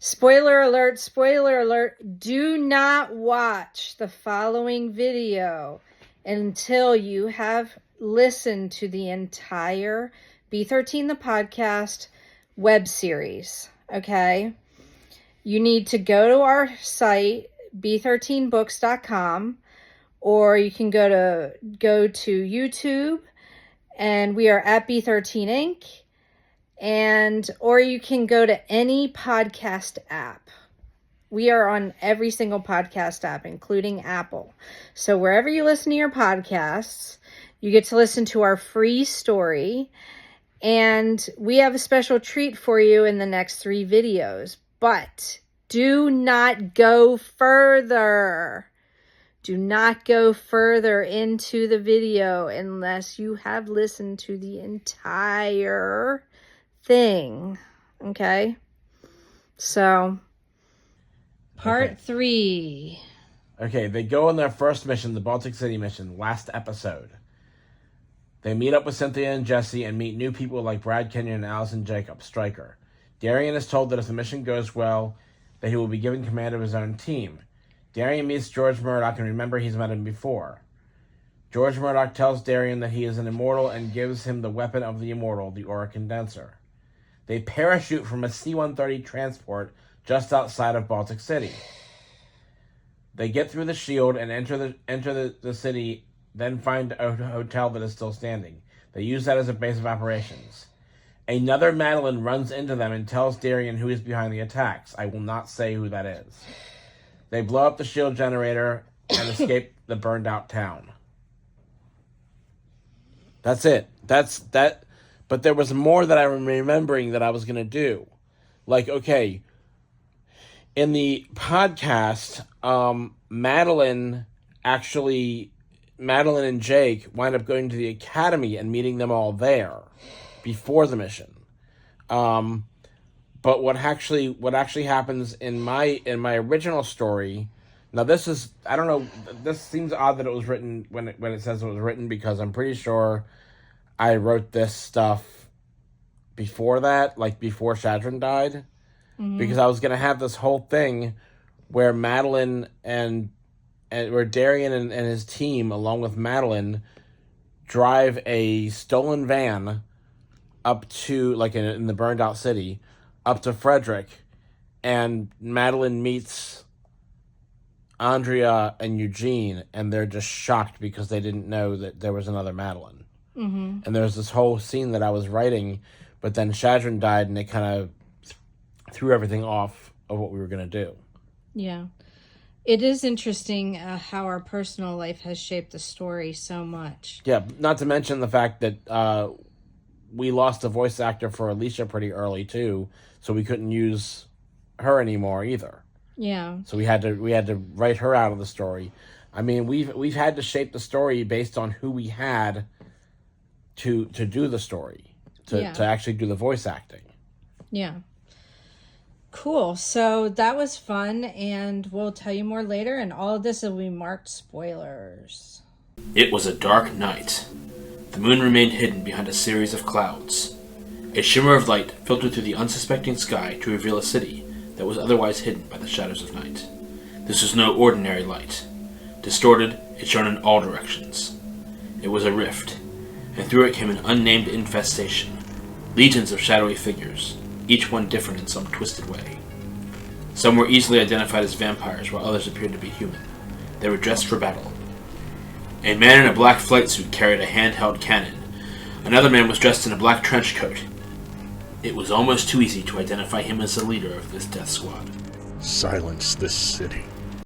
Spoiler alert, spoiler alert. Do not watch the following video until you have listened to the entire B-13 the podcast web series, okay? You need to go to our site, b13books.com, or you can go to YouTube, and we are at B13 Inc., or you can go to any podcast app. We are on every single podcast app, including Apple. So wherever you listen to your podcasts, you get to listen to our free story. And we have a special treat for you in the next 3 videos. But do not go further. Do not go further into the video unless you have listened to the entire thing. Okay? So, part 3. Okay, they go on their first mission, the Baltic City mission, last episode. They meet up with Cynthia and Jesse and meet new people like Brad Kenyon and Allison Jacobs, Stryker. Darian is told that if the mission goes well, that he will be given command of his own team. Darian meets George Murdoch and remember he's met him before. George Murdoch tells Darian that he is an immortal and gives him the weapon of the immortal, the aura condenser. They parachute from a C-130 transport just outside of Baltic City. They get through the shield and enter the city, then find a hotel that is still standing. They use that as a base of operations. Another Madeline runs into them and tells Darian who is behind the attacks. I will not say who that is. They blow up the shield generator and escape the burned out town. That's it. That's that. But there was more that I'm remembering that I was going to do. Like, okay, in the podcast, Madeline and Jake wind up going to the academy and meeting them all there before the mission. But what actually happens in my original story, now this is, I don't know, this seems odd that it was written when it says it was written, because I'm pretty sure I wrote this stuff before that, like before Shadron died, because I was going to have this whole thing where Madeline and where Darian and his team, along with Madeline, drive a stolen van up to, like in the burned out city, up to Frederick, and Madeline meets Andrea and Eugene, and they're just shocked because they didn't know that there was another Madeline. Mm-hmm. And there's this whole scene that I was writing, but then Shadron died, and it kind of threw everything off of what we were going to do. Yeah. It is interesting how our personal life has shaped the story so much. Yeah, not to mention the fact that we lost a voice actor for Alicia pretty early, too, so we couldn't use her anymore either. Yeah. So we had to write her out of the story. I mean, we've had to shape the story based on who we had to do the story, to actually do the voice acting. Yeah. Cool. So that was fun, and we'll tell you more later, and all of this will be marked spoilers. It was a dark night. The moon remained hidden behind a series of clouds. A shimmer of light filtered through the unsuspecting sky to reveal a city that was otherwise hidden by the shadows of night. This was no ordinary light. Distorted, it shone in all directions. It was a rift, and through it came an unnamed infestation. Legions of shadowy figures, each one different in some twisted way. Some were easily identified as vampires, while others appeared to be human. They were dressed for battle. A man in a black flight suit carried a handheld cannon. Another man was dressed in a black trench coat. It was almost too easy to identify him as the leader of this death squad. Silence this city.